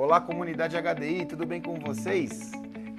Olá, comunidade HDI, tudo bem com vocês?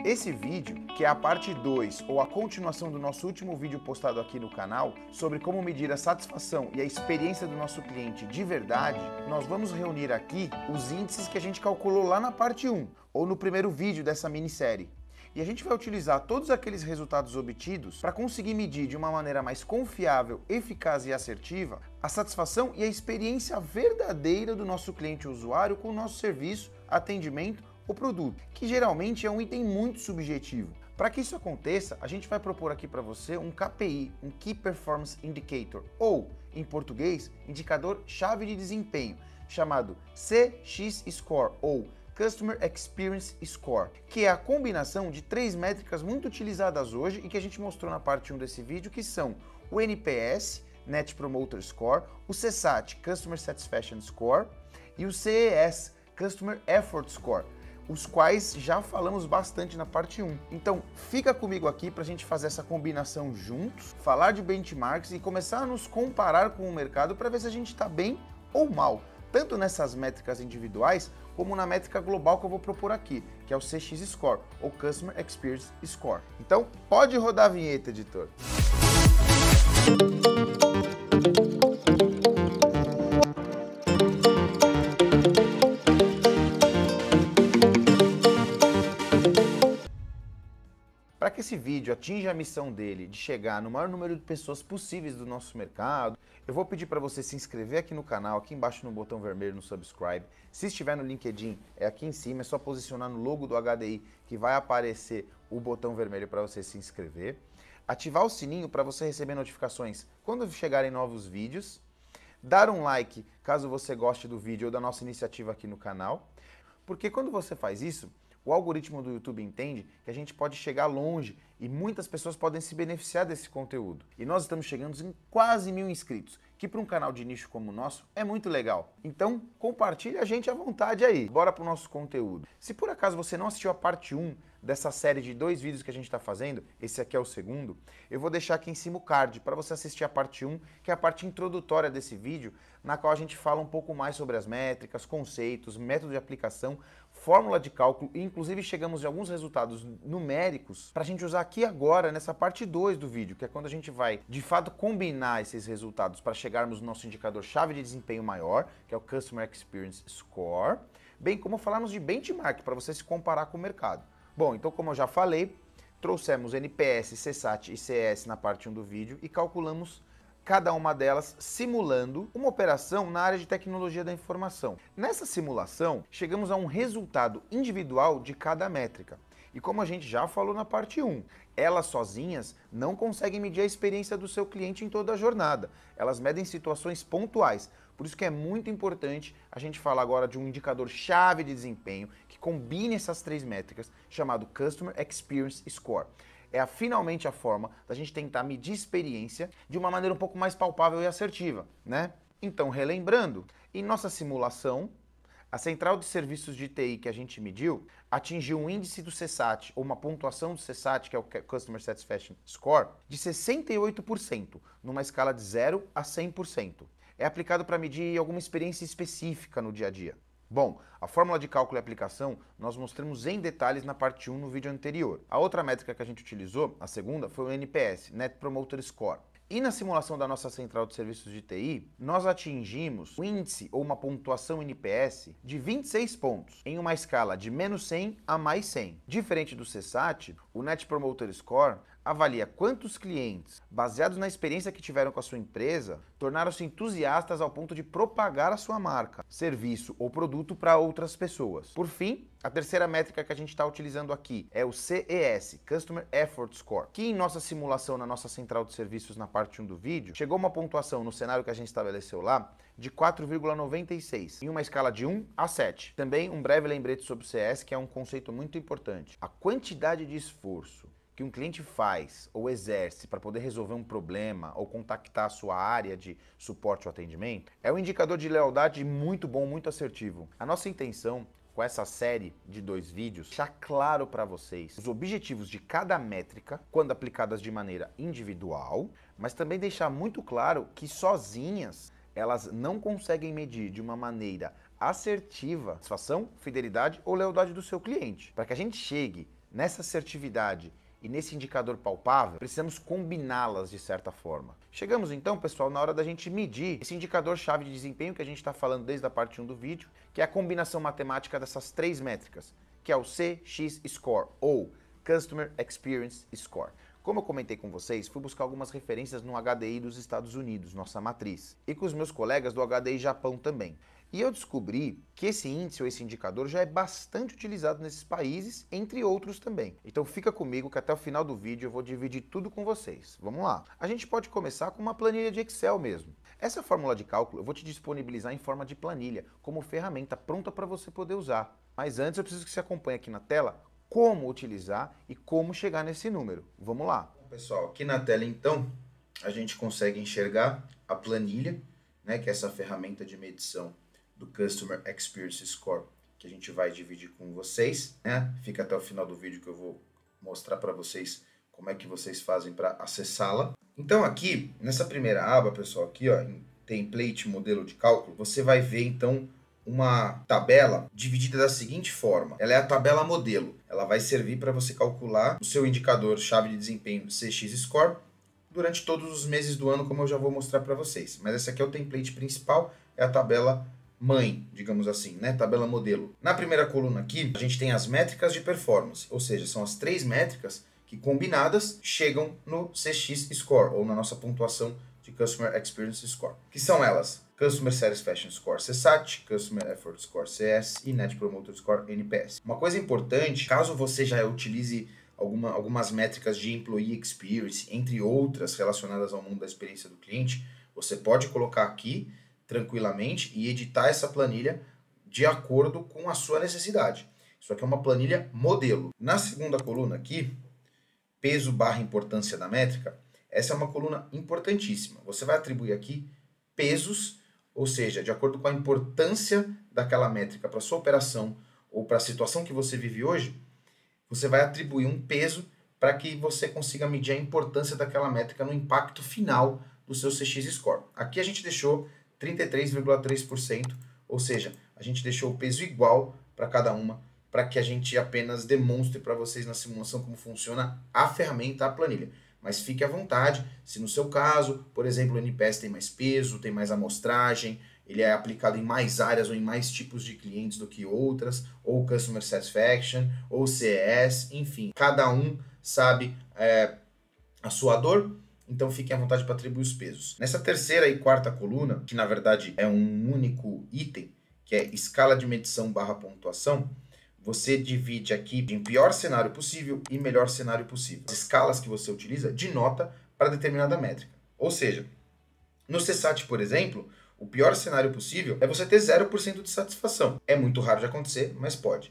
Esse vídeo, que é a parte 2 ou a continuação do nosso último vídeo postado aqui no canal sobre como medir a satisfação e a experiência do nosso cliente de verdade, nós vamos reunir aqui os índices que a gente calculou lá na parte 1 ou no primeiro vídeo dessa minissérie. E a gente vai utilizar todos aqueles resultados obtidos para conseguir medir de uma maneira mais confiável, eficaz e assertiva a satisfação e a experiência verdadeira do nosso cliente usuário com o nosso serviço, atendimento ou produto, que geralmente é um item muito subjetivo. Para que isso aconteça, a gente vai propor aqui para você um KPI, um Key Performance Indicator, ou, em português, indicador-chave de desempenho, chamado CX-Score, ou Customer Experience Score, que é a combinação de três métricas muito utilizadas hoje e que a gente mostrou na parte 1 desse vídeo, que são o NPS, Net Promoter Score, o CSAT, Customer Satisfaction Score, e o CES, Customer Effort Score, os quais já falamos bastante na parte 1. Então, fica comigo aqui para a gente fazer essa combinação juntos, falar de benchmarks e começar a nos comparar com o mercado para ver se a gente está bem ou mal, tanto nessas métricas individuais, como na métrica global que eu vou propor aqui, que é o CX-Score, ou Customer Experience Score. Então, pode rodar a vinheta, editor. Para que esse vídeo atinja a missão dele de chegar no maior número de pessoas possíveis do nosso mercado, eu vou pedir para você se inscrever aqui no canal, aqui embaixo no botão vermelho no subscribe. Se estiver no LinkedIn, é aqui em cima, é só posicionar no logo do HDI que vai aparecer o botão vermelho para você se inscrever. Ativar o sininho para você receber notificações quando chegarem novos vídeos. Dar um like caso você goste do vídeo ou da nossa iniciativa aqui no canal. Porque quando você faz isso, o algoritmo do YouTube entende que a gente pode chegar longe e muitas pessoas podem se beneficiar desse conteúdo. E nós estamos chegando em quase 1000 inscritos, que para um canal de nicho como o nosso é muito legal. Então, compartilhe a gente à vontade aí. Bora para o nosso conteúdo. Se por acaso você não assistiu a parte 1 dessa série de 2 vídeos que a gente está fazendo, esse aqui é o segundo, eu vou deixar aqui em cima o card para você assistir a parte 1, que é a parte introdutória desse vídeo, na qual a gente fala um pouco mais sobre as métricas, conceitos, método de aplicação, fórmula de cálculo e inclusive chegamos em alguns resultados numéricos para a gente usar aqui agora nessa parte 2 do vídeo, que é quando a gente vai de fato combinar esses resultados para chegarmos no nosso indicador-chave de desempenho maior, que é o Customer Experience Score, bem como falarmos de benchmark para você se comparar com o mercado. Bom, então como eu já falei, trouxemos NPS, CSAT e CES na parte 1 do vídeo e calculamos cada uma delas simulando uma operação na área de tecnologia da informação. Nessa simulação, chegamos a um resultado individual de cada métrica. E como a gente já falou na parte 1, elas sozinhas não conseguem medir a experiência do seu cliente em toda a jornada. Elas medem situações pontuais. Por isso que é muito importante a gente falar agora de um indicador-chave de desempenho que combine essas três métricas, chamado Customer Experience Score. É finalmente a forma da gente tentar medir experiência de uma maneira um pouco mais palpável e assertiva, né? Então, relembrando, em nossa simulação, a central de serviços de TI que a gente mediu atingiu um índice do CSAT, ou uma pontuação do CSAT, que é o Customer Satisfaction Score, de 68%, numa escala de 0 a 100%. É aplicado para medir alguma experiência específica no dia a dia. Bom, a fórmula de cálculo e aplicação nós mostramos em detalhes na parte 1 no vídeo anterior. A outra métrica que a gente utilizou, a segunda, foi o NPS, Net Promoter Score. E na simulação da nossa central de serviços de TI, nós atingimos um índice ou uma pontuação NPS de 26 pontos, em uma escala de menos 100 a mais 100. Diferente do CSAT, o Net Promoter Score avalia quantos clientes, baseados na experiência que tiveram com a sua empresa, tornaram-se entusiastas ao ponto de propagar a sua marca, serviço ou produto para outras pessoas. Por fim, a terceira métrica que a gente está utilizando aqui é o CES, Customer Effort Score, que em nossa simulação na nossa central de serviços na parte 1 do vídeo, chegou a uma pontuação no cenário que a gente estabeleceu lá de 4,96, em uma escala de 1 a 7. Também um breve lembrete sobre o CES, que é um conceito muito importante. A quantidade de esforço que um cliente faz ou exerce para poder resolver um problema ou contactar a sua área de suporte ou atendimento é um indicador de lealdade muito bom, muito assertivo. A nossa intenção com essa série de 2 vídeos, deixar claro para vocês os objetivos de cada métrica quando aplicadas de maneira individual, mas também deixar muito claro que sozinhas elas não conseguem medir de uma maneira assertiva, satisfação, fidelidade ou lealdade do seu cliente. Para que a gente chegue nessa assertividade e nesse indicador palpável, precisamos combiná-las de certa forma. Chegamos então, pessoal, na hora da gente medir esse indicador-chave de desempenho que a gente está falando desde a parte 1 do vídeo, que é a combinação matemática dessas três métricas, que é o CX-Score, ou Customer Experience Score. Como eu comentei com vocês, fui buscar algumas referências no HDI dos Estados Unidos, nossa matriz, e com os meus colegas do HDI Japão também. E eu descobri que esse índice ou esse indicador já é bastante utilizado nesses países, entre outros também. Então fica comigo que até o final do vídeo eu vou dividir tudo com vocês. Vamos lá. A gente pode começar com uma planilha de Excel mesmo. Essa fórmula de cálculo eu vou te disponibilizar em forma de planilha, como ferramenta pronta para você poder usar. Mas antes eu preciso que você acompanhe aqui na tela como utilizar e como chegar nesse número. Vamos lá. Bom, pessoal, aqui na tela então a gente consegue enxergar a planilha, né, que é essa ferramenta de medição do Customer Experience Score que a gente vai dividir com vocês, né? Fica até o final do vídeo que eu vou mostrar para vocês como é que vocês fazem para acessá-la. Então aqui, nessa primeira aba, pessoal, aqui ó, em Template Modelo de Cálculo, você vai ver então uma tabela dividida da seguinte forma. Ela é a tabela modelo. Ela vai servir para você calcular o seu indicador chave de desempenho CX-Score durante todos os meses do ano, como eu já vou mostrar para vocês. Mas esse aqui é o template principal, é a tabela mãe, digamos assim, né? Tabela modelo. Na primeira coluna aqui, a gente tem as métricas de performance, ou seja, são as três métricas que combinadas chegam no CX-Score, ou na nossa pontuação de Customer Experience Score, que são elas: Customer Satisfaction Score CSAT, Customer Effort Score CS e Net Promoter Score NPS. Uma coisa importante, caso você já utilize algumas métricas de Employee Experience, entre outras relacionadas ao mundo da experiência do cliente, você pode colocar aqui tranquilamente e editar essa planilha de acordo com a sua necessidade. Isso aqui é uma planilha modelo. Na segunda coluna aqui, peso barra importância da métrica, essa é uma coluna importantíssima. Você vai atribuir aqui pesos, ou seja, de acordo com a importância daquela métrica para a sua operação ou para a situação que você vive hoje, você vai atribuir um peso para que você consiga medir a importância daquela métrica no impacto final do seu CX-Score. Aqui a gente deixou 33,3%, ou seja, a gente deixou o peso igual para cada uma, para que a gente apenas demonstre para vocês na simulação como funciona a ferramenta, a planilha. Mas fique à vontade, se no seu caso, por exemplo, o NPS tem mais peso, tem mais amostragem, ele é aplicado em mais áreas ou em mais tipos de clientes do que outras, ou Customer Satisfaction, ou CES, enfim, cada um sabe a sua dor, então fiquem à vontade para atribuir os pesos. Nessa terceira e quarta coluna, que na verdade é um único item, que é escala de medição barra pontuação, você divide aqui em pior cenário possível e melhor cenário possível. As escalas que você utiliza de nota para determinada métrica. Ou seja, no CSAT, por exemplo, o pior cenário possível é você ter 0% de satisfação. É muito raro de acontecer, mas pode.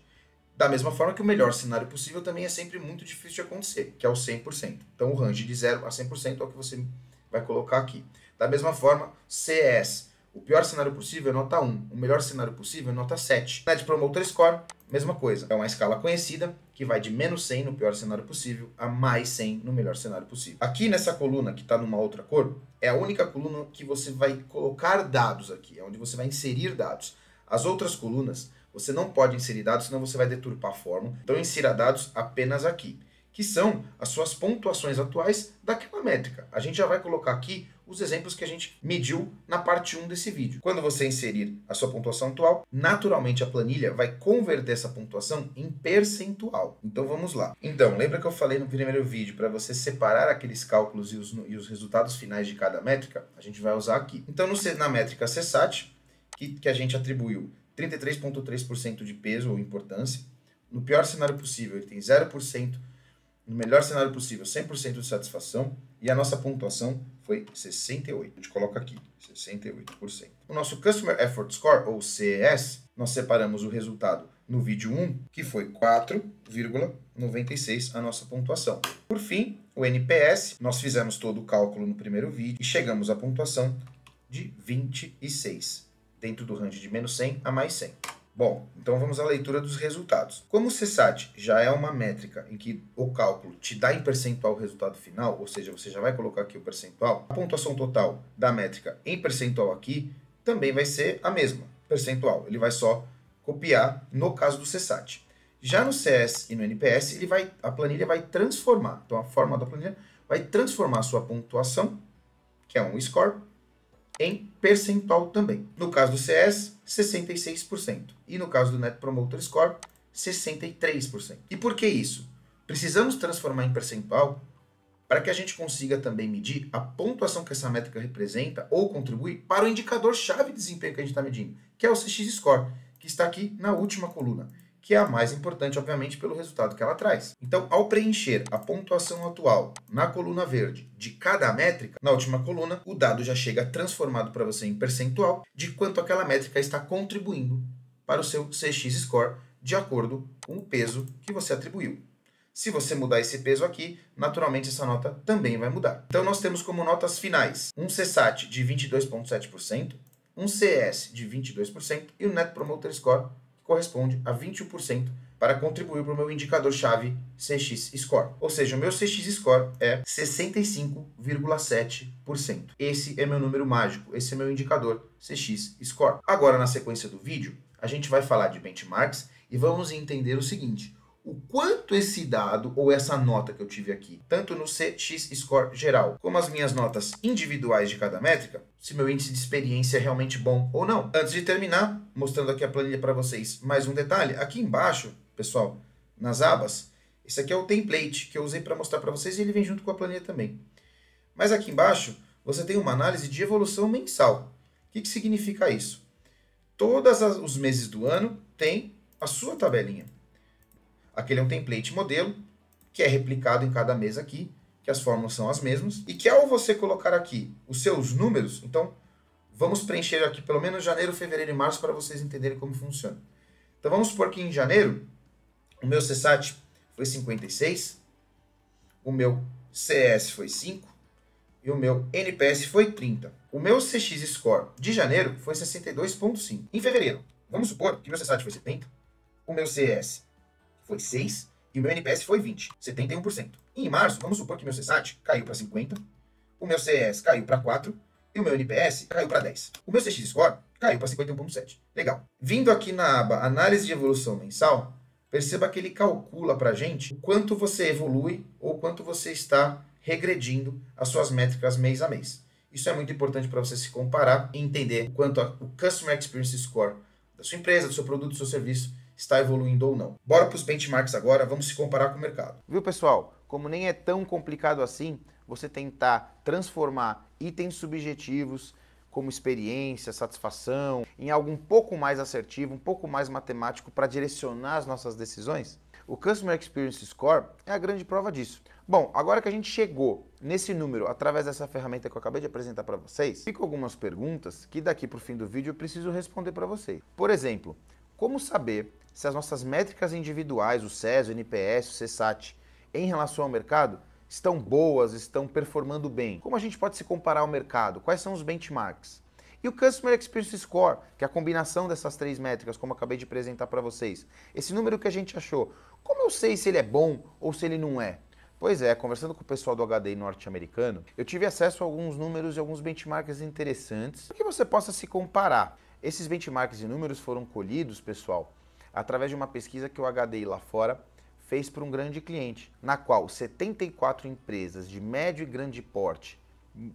Da mesma forma que o melhor cenário possível também é sempre muito difícil de acontecer, que é o 100%. Então o range de 0 a 100% é o que você vai colocar aqui. Da mesma forma, CS. O pior cenário possível é nota 1. O melhor cenário possível é nota 7. Net Promoter Score, mesma coisa. É uma escala conhecida que vai de menos 100 no pior cenário possível a mais 100 no melhor cenário possível. Aqui nessa coluna que está numa outra cor, é a única coluna que você vai colocar dados aqui. É onde você vai inserir dados. As outras colunas, você não pode inserir dados, senão você vai deturpar a fórmula. Então insira dados apenas aqui, que são as suas pontuações atuais daquela métrica. A gente já vai colocar aqui os exemplos que a gente mediu na parte 1 desse vídeo. Quando você inserir a sua pontuação atual, naturalmente a planilha vai converter essa pontuação em percentual. Então vamos lá. Então, lembra que eu falei no primeiro vídeo para você separar aqueles cálculos e os resultados finais de cada métrica? A gente vai usar aqui. Então na métrica CSAT, que a gente atribuiu 33,3% de peso ou importância, no pior cenário possível ele tem 0%, no melhor cenário possível 100% de satisfação, e a nossa pontuação foi 68%. A gente coloca aqui, 68%. O nosso Customer Effort Score, ou CES, nós separamos o resultado no vídeo 1, que foi 4,96 a nossa pontuação. Por fim, o NPS, nós fizemos todo o cálculo no primeiro vídeo e chegamos à pontuação de 26, dentro do range de menos 100 a mais 100. Bom, então vamos à leitura dos resultados. Como o CSAT já é uma métrica em que o cálculo te dá em percentual o resultado final, ou seja, você já vai colocar aqui o percentual, a pontuação total da métrica em percentual aqui também vai ser a mesma. percentual. Ele vai só copiar no caso do CSAT. Já no CS e no NPS, a planilha vai transformar. Então, a forma da planilha vai transformar a sua pontuação, que é um score, em percentual também. No caso do CS, 66%. E no caso do Net Promoter Score, 63%. E por que isso? Precisamos transformar em percentual para que a gente consiga também medir a pontuação que essa métrica representa ou contribui para o indicador-chave de desempenho que a gente está medindo, que é o CX Score, que está aqui na última coluna, que é a mais importante, obviamente, pelo resultado que ela traz. Então, ao preencher a pontuação atual na coluna verde de cada métrica, na última coluna, o dado já chega transformado para você em percentual de quanto aquela métrica está contribuindo para o seu CX Score, de acordo com o peso que você atribuiu. Se você mudar esse peso aqui, naturalmente essa nota também vai mudar. Então, nós temos como notas finais um CSAT de 22,7%, um CS de 22% e o Net Promoter Score, que corresponde a 21% para contribuir para o meu indicador-chave CX Score. Ou seja, o meu CX Score é 65,7%. Esse é meu número mágico, esse é meu indicador CX Score. Agora, na sequência do vídeo, a gente vai falar de benchmarks e vamos entender o seguinte: o quanto esse dado ou essa nota que eu tive aqui, tanto no CX Score geral, como as minhas notas individuais de cada métrica, se meu índice de experiência é realmente bom ou não. Antes de terminar, mostrando aqui a planilha para vocês, mais um detalhe, aqui embaixo, pessoal, nas abas, esse aqui é o template que eu usei para mostrar para vocês e ele vem junto com a planilha também. Mas aqui embaixo, você tem uma análise de evolução mensal. O que significa isso? Todos os meses do ano tem a sua tabelinha. Aquele é um template modelo, que é replicado em cada mês aqui, que as fórmulas são as mesmas, e que ao você colocar aqui os seus números, então vamos preencher aqui pelo menos janeiro, fevereiro e março para vocês entenderem como funciona. Então vamos supor que em janeiro o meu CSAT foi 56, o meu CS foi 5 e o meu NPS foi 30. O meu CX Score de janeiro foi 62,5. Em fevereiro, vamos supor que meu CSAT foi 70, o meu CS foi 6 e o meu NPS foi 20, 71%. E em março, vamos supor que meu CSAT caiu para 50, o meu CS caiu para 4 e o meu NPS caiu para 10. O meu CX Score caiu para 51,7. Legal. Vindo aqui na aba Análise de Evolução Mensal, perceba que ele calcula para a gente o quanto você evolui ou quanto você está regredindo as suas métricas mês a mês. Isso é muito importante para você se comparar e entender quanto o Customer Experience Score da sua empresa, do seu produto, do seu serviço está evoluindo ou não. Bora para os benchmarks agora, vamos se comparar com o mercado. Viu, pessoal? Como nem é tão complicado assim, você tentar transformar itens subjetivos como experiência, satisfação, em algo um pouco mais assertivo, um pouco mais matemático para direcionar as nossas decisões? O Customer Experience Score é a grande prova disso. Bom, agora que a gente chegou nesse número através dessa ferramenta que eu acabei de apresentar para vocês, ficam algumas perguntas que daqui para o fim do vídeo eu preciso responder para vocês. Por exemplo, como saber se as nossas métricas individuais, o CES, o NPS, o CSAT, em relação ao mercado, estão boas, estão performando bem? Como a gente pode se comparar ao mercado? Quais são os benchmarks? E o Customer Experience Score, que é a combinação dessas três métricas, como eu acabei de apresentar para vocês. Esse número que a gente achou, como eu sei se ele é bom ou se ele não é? Pois é, conversando com o pessoal do HDI norte-americano, eu tive acesso a alguns números e alguns benchmarks interessantes para que você possa se comparar. Esses benchmarks e números foram colhidos, pessoal, através de uma pesquisa que o HDI lá fora fez para um grande cliente, na qual 74 empresas de médio e grande porte,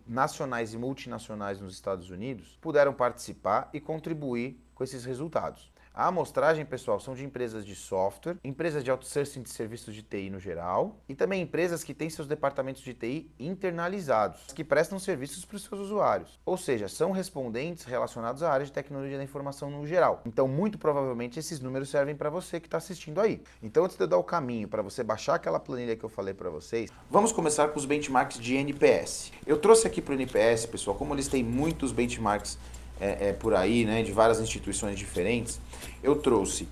nacionais e multinacionais nos Estados Unidos, puderam participar e contribuir com esses resultados. A amostragem, pessoal, são de empresas de software, empresas de outsourcing de serviços de TI no geral e também empresas que têm seus departamentos de TI internalizados, que prestam serviços para os seus usuários. Ou seja, são respondentes relacionados à área de tecnologia da informação no geral. Então, muito provavelmente, esses números servem para você que está assistindo aí. Então, antes de eu dar o caminho para você baixar aquela planilha que eu falei para vocês, vamos começar com os benchmarks de NPS. Eu trouxe aqui para o NPS, pessoal, como eles têm muitos benchmarks por aí, né, de várias instituições diferentes, eu trouxe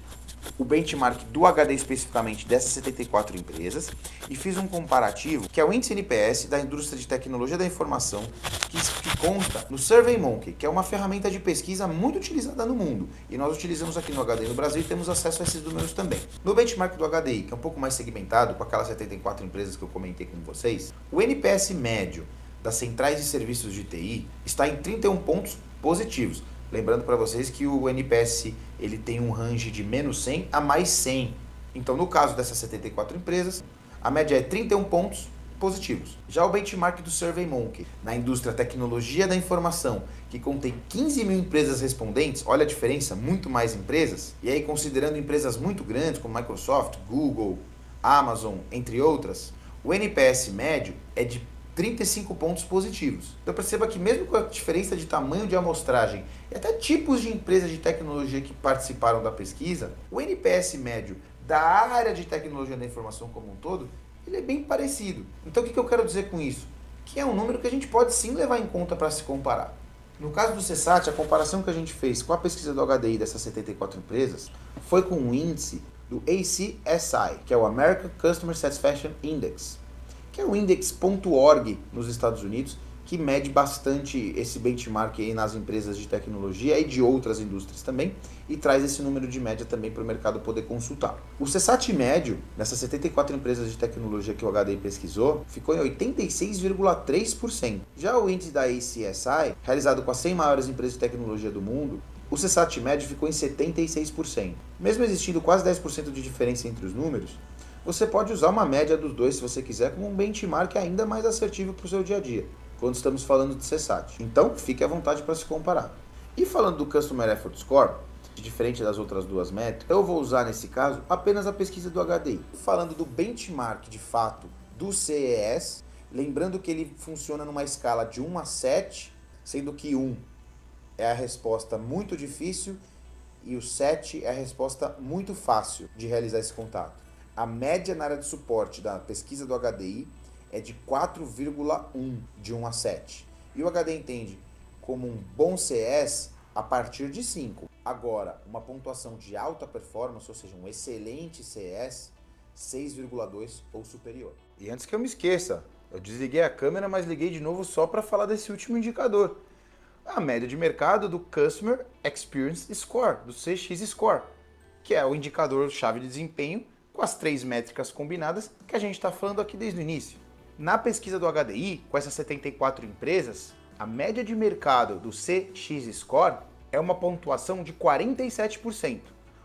o benchmark do HD especificamente dessas 74 empresas e fiz um comparativo, que é o índice NPS da indústria de tecnologia da informação, que consta no SurveyMonkey, que é uma ferramenta de pesquisa muito utilizada no mundo. E nós utilizamos aqui no HDI no Brasil e temos acesso a esses números também. No benchmark do HDI, que é um pouco mais segmentado, com aquelas 74 empresas que eu comentei com vocês, o NPS médio das centrais de serviços de TI está em 31 pontos positivos. Lembrando para vocês que o NPS ele tem um range de menos 100 a mais 100. Então, no caso dessas 74 empresas, a média é 31 pontos positivos. Já o benchmark do SurveyMonkey, na indústria tecnologia da informação, que contém 15 mil empresas respondentes, olha a diferença, muito mais empresas, e aí considerando empresas muito grandes como Microsoft, Google, Amazon, entre outras, o NPS médio é de 35 pontos positivos. Então perceba que mesmo com a diferença de tamanho de amostragem e até tipos de empresas de tecnologia que participaram da pesquisa, o NPS médio da área de tecnologia da informação como um todo, ele é bem parecido. Então o que eu quero dizer com isso? Que é um número que a gente pode sim levar em conta para se comparar. No caso do CSAT, a comparação que a gente fez com a pesquisa do HDI dessas 74 empresas foi com o índice do ACSI, que é o American Customer Satisfaction Index, que é o index.org nos Estados Unidos, que mede bastante esse benchmark aí nas empresas de tecnologia e de outras indústrias também, e traz esse número de média também para o mercado poder consultar. O CSAT médio, nessas 74 empresas de tecnologia que o HDI pesquisou, ficou em 86,3%. Já o índice da ACSI, realizado com as 100 maiores empresas de tecnologia do mundo, o CSAT médio ficou em 76%. Mesmo existindo quase 10% de diferença entre os números, você pode usar uma média dos dois se você quiser como um benchmark ainda mais assertivo para o seu dia a dia, quando estamos falando de CSAT. Então, fique à vontade para se comparar. E falando do Customer Effort Score, diferente das outras duas métricas, eu vou usar nesse caso apenas a pesquisa do HDI. Falando do benchmark de fato do CES, lembrando que ele funciona numa escala de 1 a 7, sendo que 1 é a resposta muito difícil e o 7 é a resposta muito fácil de realizar esse contato. A média na área de suporte da pesquisa do HDI é de 4,1 de 1 a 7. E o HDI entende como um bom CS a partir de 5. Agora, uma pontuação de alta performance, ou seja, um excelente CS, 6,2 ou superior. E antes que eu me esqueça, eu desliguei a câmera, mas liguei de novo só para falar desse último indicador. A média de mercado do Customer Experience Score, do CX Score, que é o indicador-chave de desempenho com as 3 métricas combinadas que a gente está falando aqui desde o início. Na pesquisa do HDI, com essas 74 empresas, a média de mercado do CX Score é uma pontuação de 47%.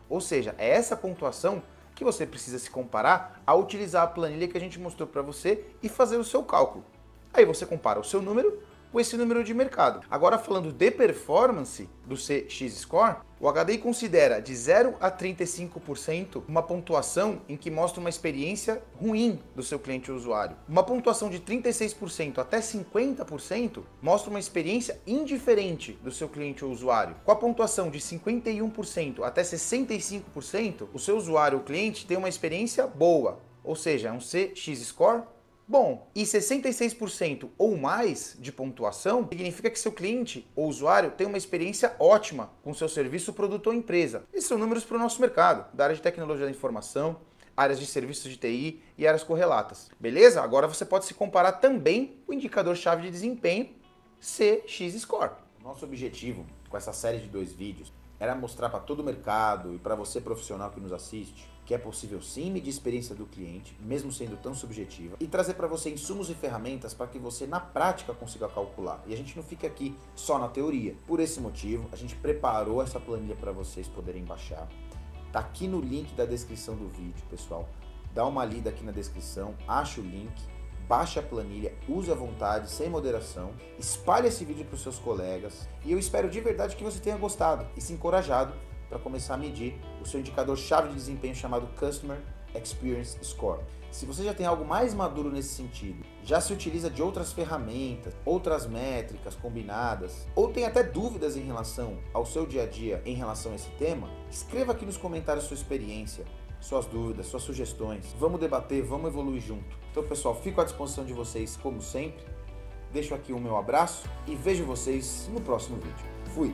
Ou seja, é essa pontuação que você precisa se comparar ao utilizar a planilha que a gente mostrou para você e fazer o seu cálculo. Aí você compara o seu número com esse número de mercado. Agora falando de performance do CX Score, o HDI considera de 0 a 35% uma pontuação em que mostra uma experiência ruim do seu cliente ou usuário. Uma pontuação de 36% até 50% mostra uma experiência indiferente do seu cliente ou usuário. Com a pontuação de 51% até 65%, o seu usuário ou cliente tem uma experiência boa, ou seja, é um CX Score bom. E 66% ou mais de pontuação significa que seu cliente ou usuário tem uma experiência ótima com seu serviço, produto ou empresa. Esses são números para o nosso mercado, da área de tecnologia da informação, áreas de serviços de TI e áreas correlatas. Beleza? Agora você pode se comparar também com o indicador-chave de desempenho CX Score. Nosso objetivo com essa série de 2 vídeos era mostrar para todo o mercado e para você profissional que nos assiste que é possível sim medir a experiência do cliente, mesmo sendo tão subjetiva, e trazer para você insumos e ferramentas para que você na prática consiga calcular. E a gente não fica aqui só na teoria. Por esse motivo, a gente preparou essa planilha para vocês poderem baixar. Tá aqui no link da descrição do vídeo, pessoal. Dá uma lida aqui na descrição, acha o link, baixe a planilha, use à vontade, sem moderação, espalhe esse vídeo para os seus colegas e eu espero de verdade que você tenha gostado e se encorajado para começar a medir o seu indicador-chave de desempenho chamado Customer Experience Score. Se você já tem algo mais maduro nesse sentido, já se utiliza de outras ferramentas, outras métricas combinadas, ou tem até dúvidas em relação ao seu dia a dia em relação a esse tema, escreva aqui nos comentários sua experiência, suas dúvidas, suas sugestões. Vamos debater, vamos evoluir junto. Então, pessoal, fico à disposição de vocês como sempre. Deixo aqui o meu abraço e vejo vocês no próximo vídeo. Fui!